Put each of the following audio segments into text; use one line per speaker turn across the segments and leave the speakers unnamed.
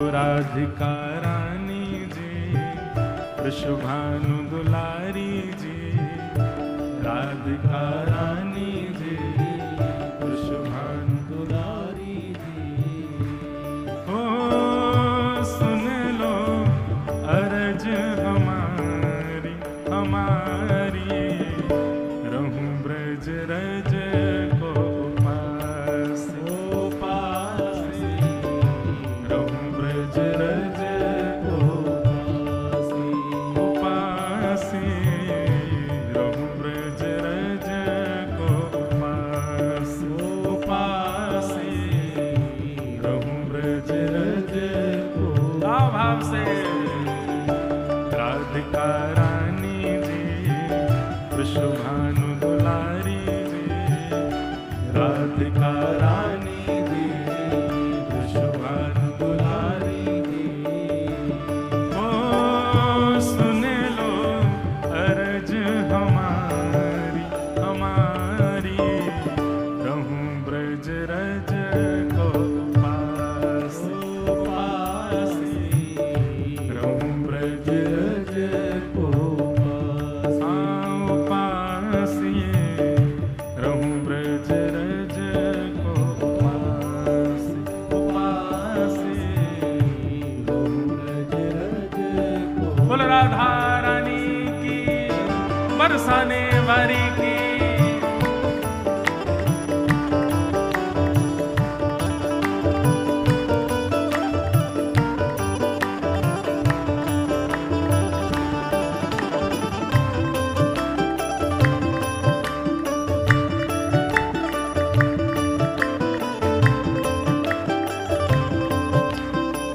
राधिका रानी जी, वृषभानु दुलारी जी, राधिका रानी जी, वृषभानु दुलारी जी। ओ सुन लो अरज हमारी हमारी, रहूं ब्रज रज को पास पास, रहूं ब्रज रज को पास, रहूं ब्रज रज को पास पास, रहूं ब्रज रज को। भाव से राधिका रानी जी, वृषभानु दुलारी जी, राधिका रानी जी, वृषभानु दुलारी जी। ओ सुन लो अरज हमारी हमारी, रहूं ब्रज रज को पास पास, रहूं ब्रज रज को पास पास, रहूं ब्रज रज को पास पास, रहूं ब्रज रज को। बोल राधा रानी की, बरसाने वारी की।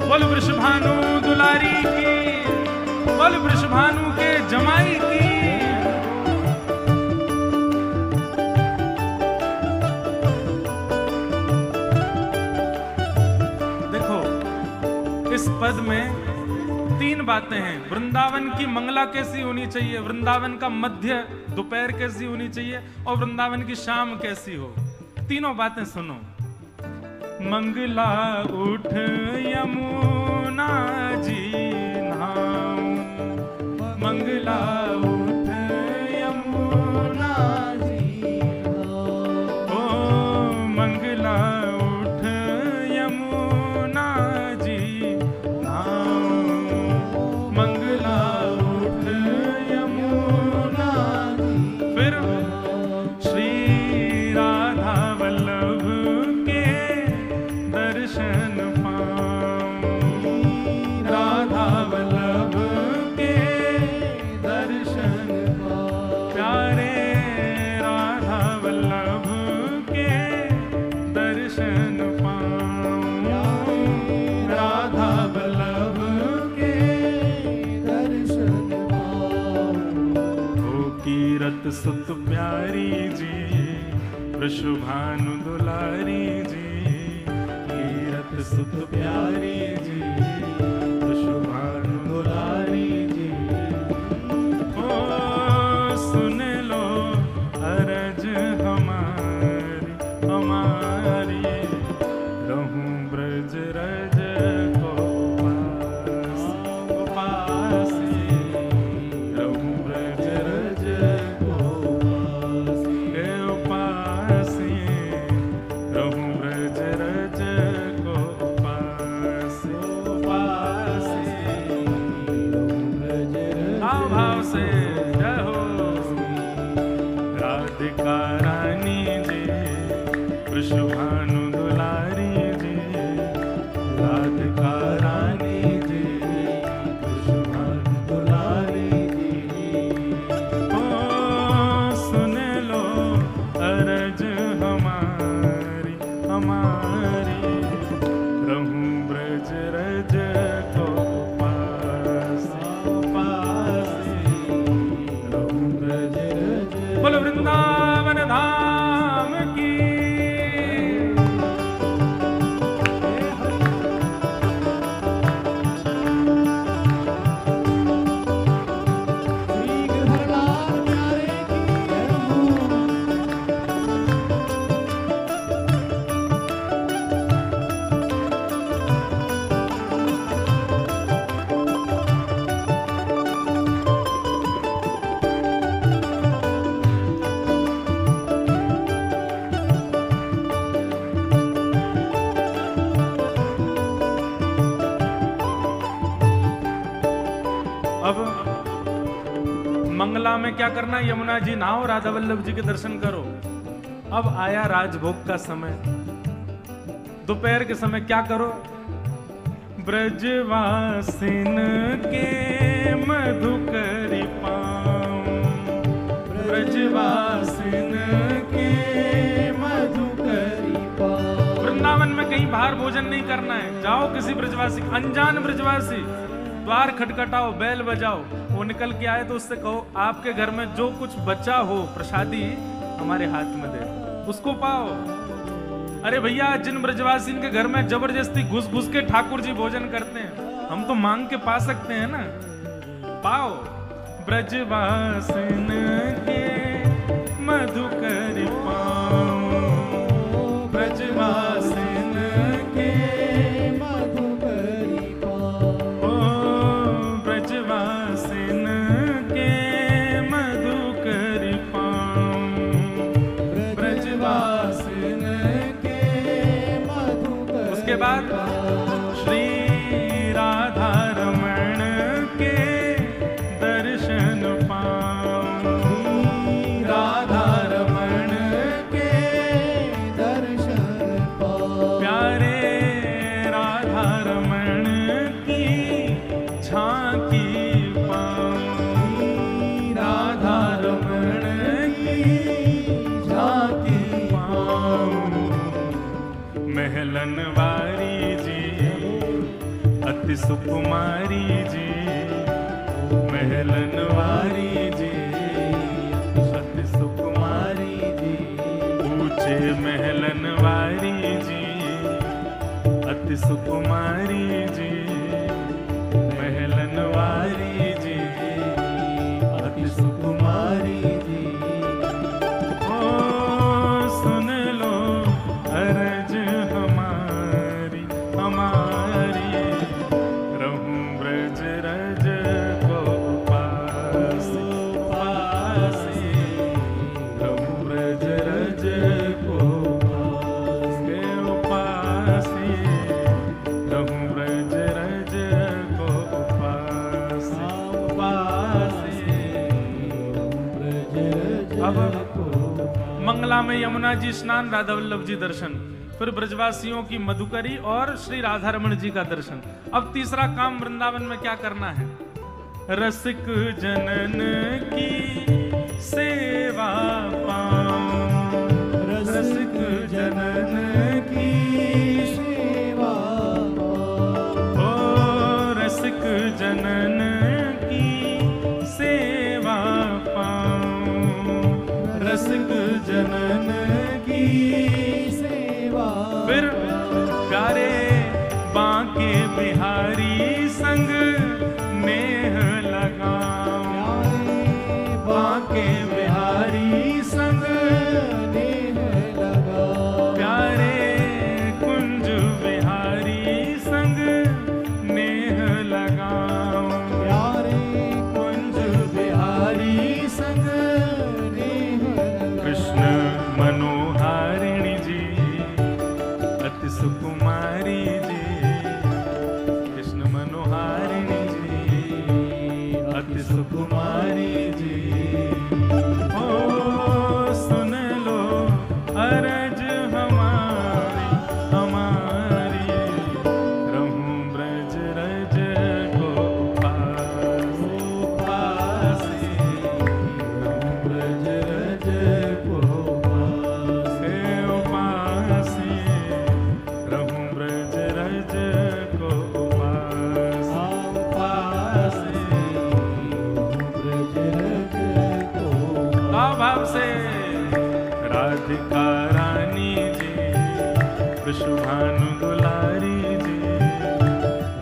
बोल वृषभानु दुलारी की, बोल वृषभानु के जमाई की। देखो इस पद में तीन बातें हैं। वृंदावन की मंगला कैसी होनी चाहिए, वृंदावन का मध्य दोपहर कैसी होनी चाहिए, और वृंदावन की शाम कैसी हो। तीनों बातें सुनो। मंगला उठ यमुना जी नाम, मंगला उठ यमुना जी, ओ मंगला उठ यमुना जी नाम, मंगला उठ यमुना जी। फिर श्री राधा वल्लभ के दर्शन पाऊं, राधा वल्लभ के दर्शन पाऊं, प्यारे राधा वल्लभ के दर्शन पाऊं, राधा वल्लभ के दर्शन पाऊं। ओ कीरत सुत प्यारी जी, वृषभानु दुलारी जी, सुत प्यारी जी, वृषभानु दुलारी जी। ओ सुन लो अरज हमारी हमारी, रहूं ब्रज रज को पास पास, रहूं ब्रज रज को पास पास, रहूं ब्रज रज भाव से। जय हो राधिका रानी जी, वृषभानु दुलारी जी, राधिका रानी जी, वृषभानु दुलारी जी। ओ सुन लो अरज हमारी हमारी, रहूं ब्रज रज को पास पास, रहूं ब्रज रज। बोलो वृंदावन धाम की। मंगला में क्या करना, यमुना जी नहाओ, राधा वल्लभ जी के दर्शन करो। अब आया राजभोग का समय, दोपहर के समय क्या करो, ब्रजवासिन के मधुकरी पाऊं, ब्रजवासिन के मधुकरी पाऊं। वृंदावन में कहीं बाहर भोजन नहीं करना है, जाओ किसी ब्रजवासी, अनजान ब्रजवासी, द्वार खटखटाओ, बैल बजाओ, वो निकल के आए तो उससे कहो आपके घर में जो कुछ बचा हो प्रसादी हमारे हाथ में दे, उसको पाओ। अरे भैया, जिन ब्रजवासी के घर में जबरदस्ती घुस घुस के ठाकुर जी भोजन करते हैं, हम तो मांग के पा सकते हैं ना, पाओ। ब्रजवासिन के मधुकरी पाऊं, ब्रजवासिन के मधुकरी पाऊं, ओ ब्रजवासिन के मधुकरी पाऊं, ब्रजवासिन के मधुकरी। उसके बाद श्री राधा रमण के दर्शन पाऊं, राधा रमण के दर्शन पाऊं, प्यारे राधा रमण की झांकी पाऊं, राधा रमण की झांकी पाऊं। महलन वारी जी अति सुकुमारी जी, महलन वारी जी अति सुकुमारी जी, ऊंचे महलन वारी जी अति सुकुमारी जी, महलन वारी जी अति सुकुमारी जी। ओ सुन लो अर्ज हमारी हमारी, रहूं ब्रज रज को पासी पासी, रहूं ब्रज रज को पासी पासी, रहूं ब्रज रज को पासी पासी। अब मंगला में यमुना जी स्नान, राधा वल्लभ जी दर्शन, फिर ब्रजवासियों की मधुकरी और श्री राधा रमण जी का दर्शन। अब तीसरा काम वृंदावन में क्या करना है, रसिक जनन की सेवा पाऊं, रसिक जनन की सेवा पाऊं, ओ रसिक जनन की सेवा पाऊं, रसिक जनन की सेवा। फिर प्यारे बांके बिहारी संग नेह लगाऊं, बांके बिहारी संग नेह लगाऊं, प्यारे कुंज बिहारी संग नेह लगाऊं, प्यारे कुंज बिहारी संग नेह लगाऊं। कृष्ण मनोहारिणी जी अति सुकुमारी जी, कृष्ण मनोहारिणी जी अति सुकुमारी जी। ओ सुन लो अरज हमारी हमारी, रहूं ब्रज रज को पासी पासी, रहूं ब्रज रज को पासी पासी, रहूं ब्रज रज को पासी पासी, ब्रज रज को। भाव से राधिका रानी जी, विश्वभानु दुलारी जी,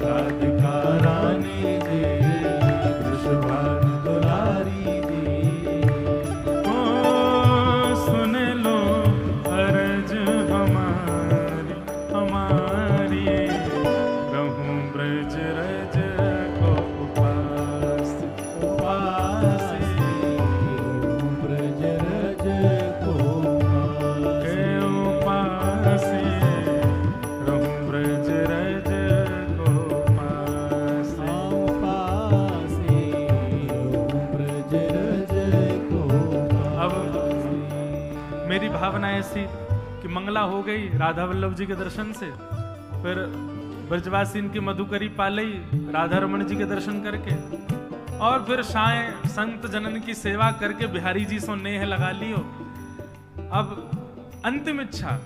राधिका रानी जी, विश्वभानु दुलारी जी। ओ सुन लो अर्ज हमारी हमारी, रहूं ब्रज रज को पासी पासी, ब्रज रज को पासी। भावना ऐसी कि मंगला हो गई राधा वल्लभ जी के दर्शन से, फिर ब्रजवासी इनकी मधुकरी पालई राधा रमन जी के दर्शन करके, और फिर साय संत जनन की सेवा करके बिहारी जी सो नेह लगा लियो। अब अंतिम इच्छा